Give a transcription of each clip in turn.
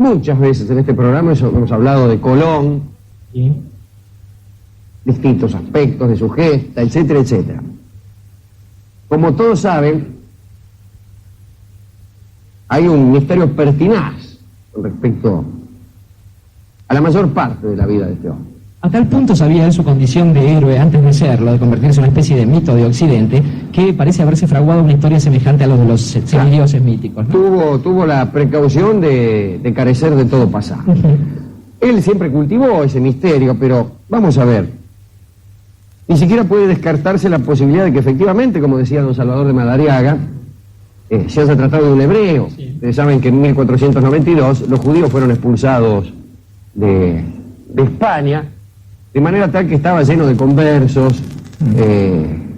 Muchas veces en este programa hemos hablado de Colón, Sí. distintos aspectos de su gesta, etcétera, etcétera. Como todos saben, hay un misterio pertinaz con respecto a la mayor parte de la vida de este hombre. A tal punto sabía él su condición de héroe antes de serlo, de convertirse en una especie de mito de Occidente, que parece haberse fraguado una historia semejante a los de los semidioses míticos, ¿no? Tuvo la precaución de carecer de todo pasado. Él siempre cultivó ese misterio, pero vamos a ver. Ni siquiera puede descartarse la posibilidad de que efectivamente, como decía don Salvador de Madariaga, se haya tratado de un hebreo. Sí. Ustedes saben que en 1492 los judíos fueron expulsados de España, de manera tal que estaba lleno de conversos.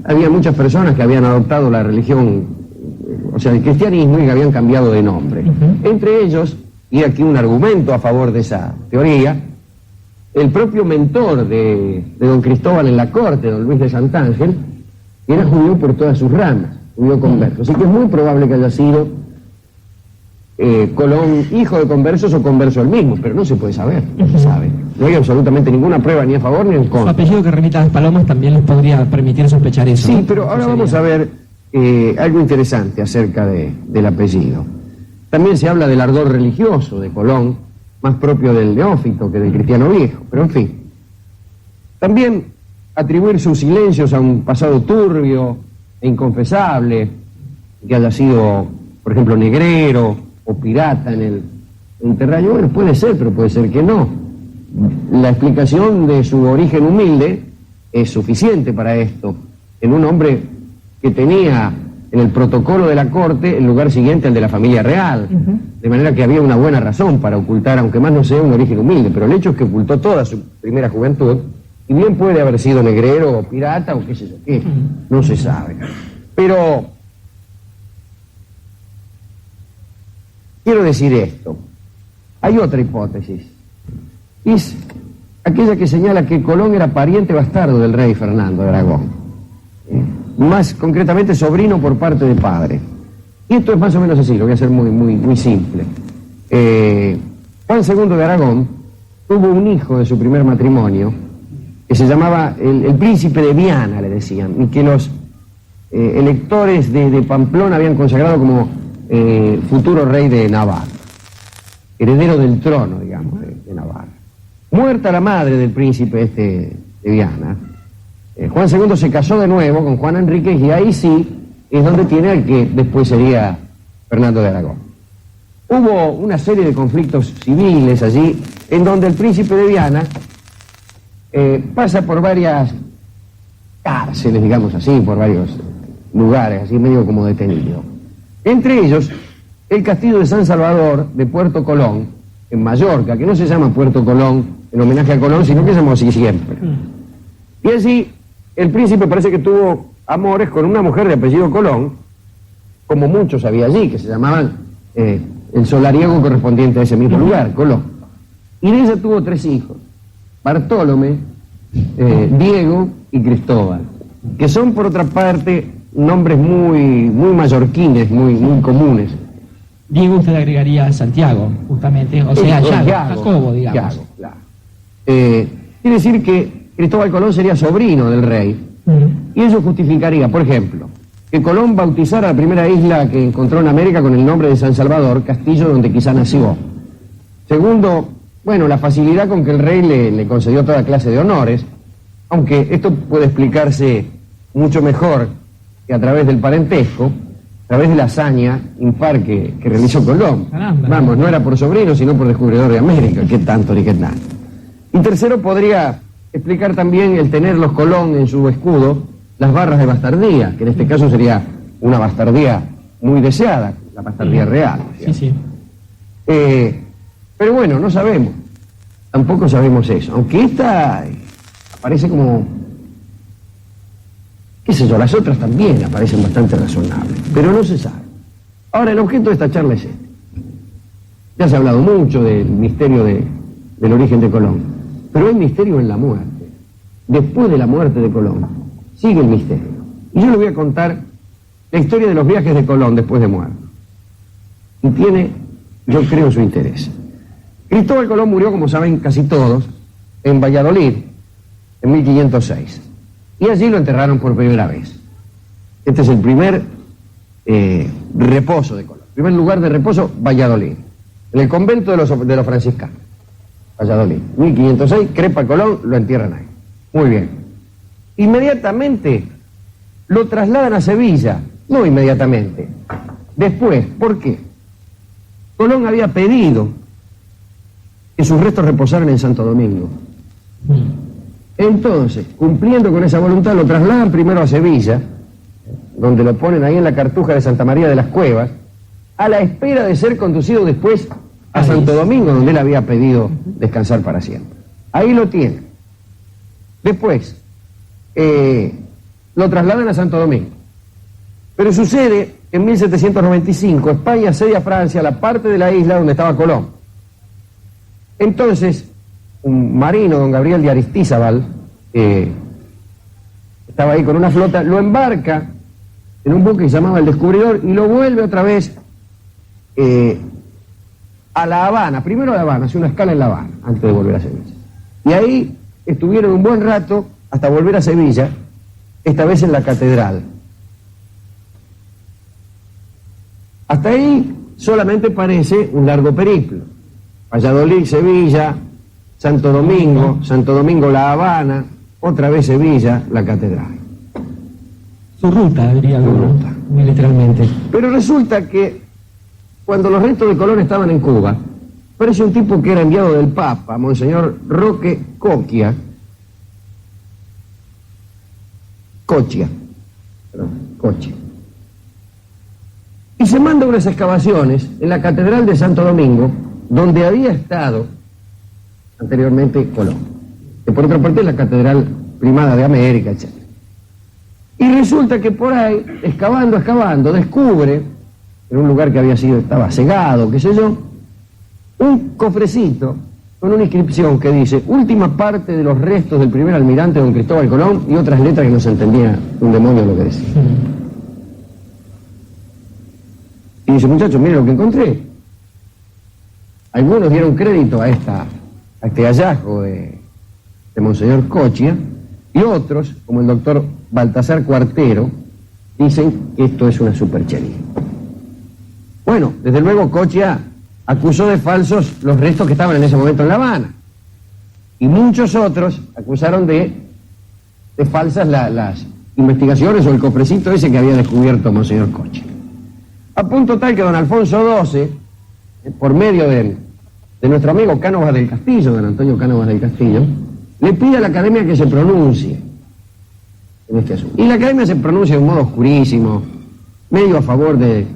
Había muchas personas que habían adoptado la religión, o sea, el cristianismo, y que habían cambiado de nombre. Entre ellos, y aquí un argumento a favor de esa teoría, el propio mentor de don Cristóbal en la corte, don Luis de Santángel, era judío por todas sus ramas, judío converso. Así que es muy probable que haya sido Colón hijo de conversos o converso él mismo, pero no se puede saber, no se sabe. No hay absolutamente ninguna prueba ni a favor ni en Su contra. apellido, que remita a las palomas, también les podría permitir sospechar eso. Sí, ¿no? pero ahora Sería- vamos a ver algo interesante acerca del apellido. También se habla del ardor religioso de Colón, más propio del neófito que del cristiano viejo, pero en fin. También atribuir sus silencios a un pasado turbio e inconfesable, que haya sido, por ejemplo, negrero o pirata en el terraño, bueno, puede ser, pero puede ser que no. La explicación de su origen humilde es suficiente para esto, en un hombre que tenía en el protocolo de la corte el lugar siguiente al de la familia real, de manera que había una buena razón para ocultar, aunque más no sea un origen humilde, pero el hecho es que ocultó toda su primera juventud, y bien puede haber sido negrero o pirata o qué sé yo qué, no se sabe. Pero quiero decir esto, hay otra hipótesis, es aquella que señala que Colón era pariente bastardo del rey Fernando de Aragón, más concretamente sobrino por parte de padre. Y esto es más o menos así, lo voy a hacer muy simple. Juan II de Aragón tuvo un hijo de su primer matrimonio que se llamaba el príncipe de Viana, le decían, y que los electores de Pamplona habían consagrado como futuro rey de Navarra, heredero del trono, digamos, de Navarra. Muerta la madre del príncipe de Viana, Juan II se casó de nuevo con Juan Enríquez, y ahí sí es donde tiene al que después sería Fernando de Aragón. Hubo una serie de conflictos civiles allí, en donde el príncipe de Viana pasa por varias cárceles, digamos así, por varios lugares, así medio como detenido. Entre ellos, el castillo de San Salvador de Puerto Colón, en Mallorca, que no se llama Puerto Colón en homenaje a Colón, sino que se llama así siempre. Y así, el príncipe parece que tuvo amores con una mujer de apellido Colón, como muchos había allí, que se llamaban el solariego correspondiente a ese mismo lugar, Colón. Y de ella tuvo 3 hijos, Bartolomé, Diego y Cristóbal, que son por otra parte nombres muy mallorquines, muy comunes. Diego, usted agregaría Santiago, justamente, o sea, Jacobo, digamos. Yago, claro. Quiere decir que Cristóbal Colón sería sobrino del rey, y eso justificaría, por ejemplo, que Colón bautizara la primera isla que encontró en América con el nombre de San Salvador, castillo donde quizá nació. Segundo, bueno, la facilidad con que el rey le concedió toda clase de honores, aunque esto puede explicarse mucho mejor que a través del parentesco, a través de la hazaña impar que realizó Colón. Caramba. Vamos, no era por sobrino, sino por descubridor de América, qué tanto ni qué tanto. Y tercero, podría explicar también el tener los Colón en su escudo las barras de bastardía, que en este caso sería una bastardía muy deseada, la bastardía real. Sí, sí. Pero bueno, no sabemos, tampoco sabemos eso, aunque esta aparece como, qué sé yo, las otras también aparecen bastante razonables, pero no se sabe. Ahora, el objeto de esta charla es este. Ya se ha hablado mucho del misterio del origen de Colón, pero hay misterio en la muerte. Después de la muerte de Colón, sigue el misterio. Y yo le voy a contar la historia de los viajes de Colón después de muerto. Y tiene, yo creo, su interés. Cristóbal Colón murió, como saben casi todos, en Valladolid, en 1506. Y allí lo enterraron por primera vez. Este es el primer reposo de Colón. Primer lugar de reposo, Valladolid. En el convento de los franciscanos. Valladolid. 1506, crepa Colón, lo entierran ahí. Muy bien. Inmediatamente lo trasladan a Sevilla. No inmediatamente. Después, ¿por qué? Colón había pedido que sus restos reposaran en Santo Domingo. Entonces, cumpliendo con esa voluntad, lo trasladan primero a Sevilla, donde lo ponen ahí en la cartuja de Santa María de las Cuevas, a la espera de ser conducido después a Santo Domingo, donde él había pedido descansar para siempre. Ahí lo tiene. Después, lo trasladan a Santo Domingo. Pero sucede que en 1795 España asedia a Francia la parte de la isla donde estaba Colón. Entonces, un marino, don Gabriel de Aristizábal, estaba ahí con una flota, lo embarca en un buque que se llamaba El Descubridor y lo vuelve otra vez a La Habana. Primero a La Habana, hace una escala en La Habana antes de volver a Sevilla. Y ahí estuvieron un buen rato hasta volver a Sevilla, esta vez en la catedral. Hasta ahí solamente parece un largo periplo. Valladolid, Sevilla, Santo Domingo, La Habana, otra vez Sevilla, la catedral. Su ruta, diría alguno, muy literalmente. Pero resulta que cuando los restos de Colón estaban en Cuba, aparece un tipo que era enviado del Papa, Monseñor Roque Cochia, y se manda unas excavaciones en la catedral de Santo Domingo, donde había estado anteriormente Colón, que por otra parte es la catedral primada de América, etc. Y resulta que por ahí, excavando, descubre, en un lugar que estaba cegado, qué sé yo, un cofrecito con una inscripción que dice: última parte de los restos del primer almirante don Cristóbal Colón, y otras letras que no se entendía un demonio lo que decía. Y dice: muchachos, miren lo que encontré. Algunos dieron crédito a este hallazgo de Monseñor Cochia, y otros, como el doctor Baltasar Cuartero, dicen que esto es una superchería. Bueno, desde luego Cochia acusó de falsos los restos que estaban en ese momento en La Habana, y muchos otros acusaron de falsas las investigaciones o el cofrecito ese que había descubierto Monseñor Cochia. A punto tal que don Alfonso XII, por medio de nuestro amigo Cánovas del Castillo, don Antonio Cánovas del Castillo, le pide a la Academia que se pronuncie en este asunto. Y la Academia se pronuncia de un modo oscurísimo, medio a favor de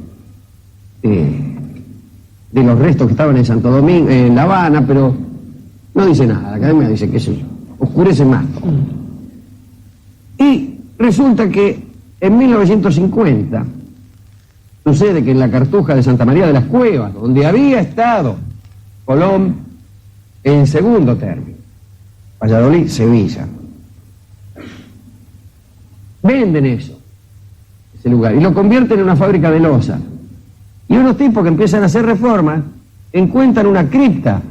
los restos que estaban en Santo Domingo, en La Habana, pero no dice nada. La Academia dice que sí, oscurece más. Y resulta que en 1950 sucede que en la cartuja de Santa María de las Cuevas, donde había estado Colón en segundo término, Valladolid, Sevilla, venden ese lugar, y lo convierten en una fábrica de loza. Y unos tipos que empiezan a hacer reformas encuentran una cripta,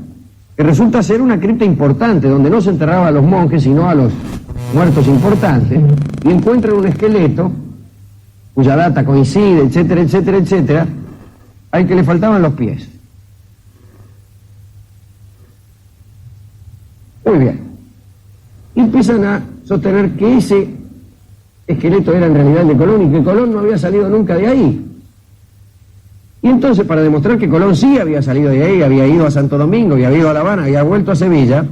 que resulta ser una cripta importante, donde no se enterraba a los monjes, sino a los muertos importantes, y encuentran un esqueleto cuya data coincide, etcétera, etcétera, etcétera, al que le faltaban los pies. Muy bien. Y empiezan a sostener que ese esqueleto era en realidad el de Colón y que Colón no había salido nunca de ahí. Y entonces, para demostrar que Colón sí había salido de ahí, había ido a Santo Domingo y había ido a La Habana, había vuelto a Sevilla,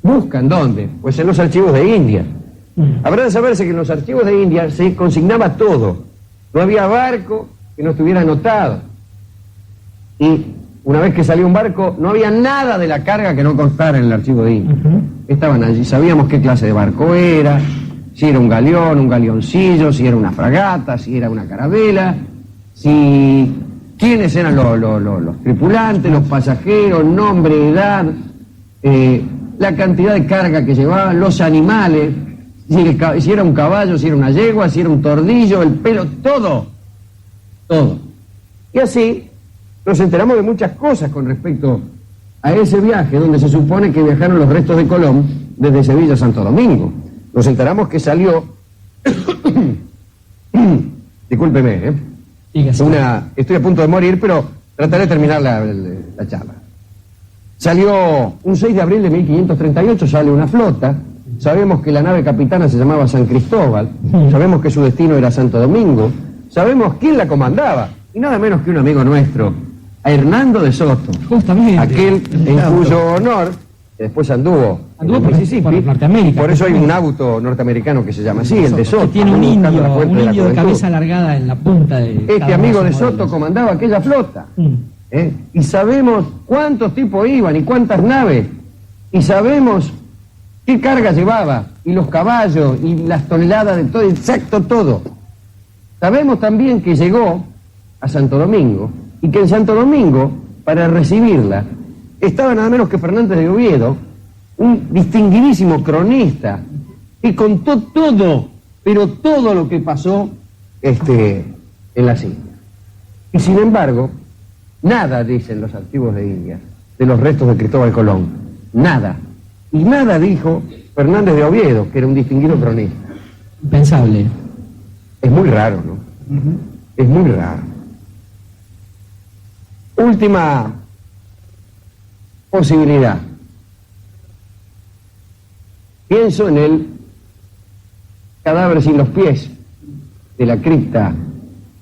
buscan ¿dónde? Pues en los archivos de India. Habrá de saberse que en los archivos de India se consignaba todo. No había barco que no estuviera anotado. Y una vez que salió un barco, no había nada de la carga que no constara en el archivo de India. Estaban allí, sabíamos qué clase de barco era, si era un galeón, un galeoncillo, si era una fragata, si era una carabela, quiénes eran los tripulantes, los pasajeros, nombre, edad, la cantidad de carga que llevaban, los animales, si era un caballo, si era una yegua, si era un tordillo, el pelo, todo. Y así nos enteramos de muchas cosas con respecto a ese viaje donde se supone que viajaron los restos de Colón desde Sevilla a Santo Domingo. Nos enteramos que salió... Discúlpeme, estoy a punto de morir, pero trataré de terminar la charla. Salió un 6 de abril de 1538, sale una flota. Sabemos que la nave capitana se llamaba San Cristóbal. Sabemos que su destino era Santo Domingo. Sabemos quién la comandaba. Y nada menos que un amigo nuestro, a Hernando de Soto. Justamente. Aquel en cuyo honor, que después anduvo en Mississippi. Por Norteamérica. Por eso hay un auto norteamericano que se llama así, el de Soto. Que tiene un indio de cabeza alargada en la punta de... Este amigo de Soto comandaba aquella flota. Y sabemos cuántos tipos iban y cuántas naves. Y sabemos qué carga llevaba, y los caballos, y las toneladas de todo, exacto todo. Sabemos también que llegó a Santo Domingo, y que en Santo Domingo, para recibirla, estaba nada menos que Fernández de Oviedo, un distinguidísimo cronista, que contó todo, pero todo lo que pasó en las Indias. Y sin embargo, nada dicen los archivos de Indias de los restos de Cristóbal Colón. Nada. Y nada dijo Fernández de Oviedo, que era un distinguido cronista. Impensable. Es muy raro, ¿no? Es muy raro. Última posibilidad. Pienso en el cadáver sin los pies de la cripta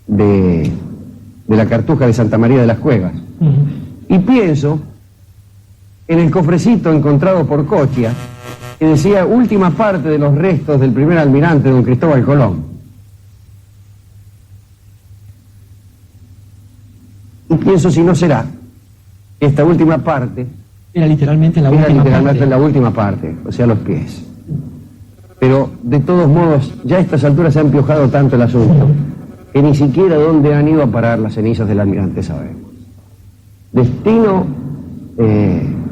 de la Cartuja de Santa María de las Cuevas. Y pienso en el cofrecito encontrado por Cochia, que decía última parte de los restos del primer almirante don Cristóbal Colón. Y pienso si no será esta última parte era literalmente la última parte, o sea, los pies. Pero de todos modos, ya a estas alturas se ha empiojado tanto el asunto que ni siquiera dónde han ido a parar las cenizas del almirante sabemos. Destino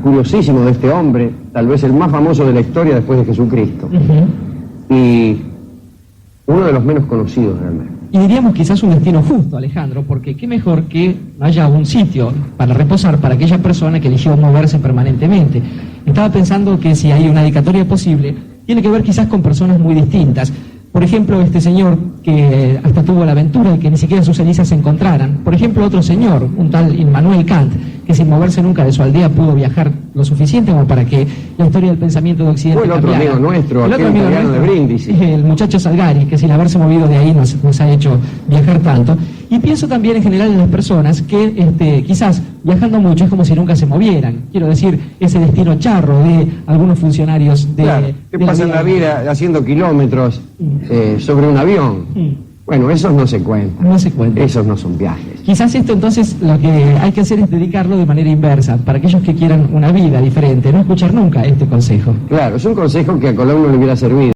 curiosísimo de este hombre, tal vez el más famoso de la historia después de Jesucristo, y uno de los menos conocidos realmente. Y diríamos quizás un destino justo, Alejandro, porque qué mejor que haya un sitio para reposar para aquella persona que eligió moverse permanentemente. Estaba pensando que si hay una dedicatoria posible, tiene que ver quizás con personas muy distintas. Por ejemplo, este señor que hasta tuvo la aventura de que ni siquiera sus cenizas se encontraran. Por ejemplo, otro señor, un tal Immanuel Kant, que sin moverse nunca de su aldea pudo viajar lo suficiente como para que la historia del pensamiento de Occidente cambiara. O el otro amigo nuestro, aquel italiano de Brindisi. El muchacho Salgari, que sin haberse movido de ahí nos ha hecho viajar tanto. Y pienso también en general en las personas que quizás viajando mucho es como si nunca se movieran. Quiero decir, ese destino charro de algunos funcionarios de... Claro, que pasan la vida haciendo kilómetros sobre un avión. Bueno, esos no se cuentan. No se cuentan. Esos no son viajes. Quizás esto entonces lo que hay que hacer es dedicarlo de manera inversa, para aquellos que quieran una vida diferente, no escuchar nunca este consejo. Claro, es un consejo que a Colón no le hubiera servido.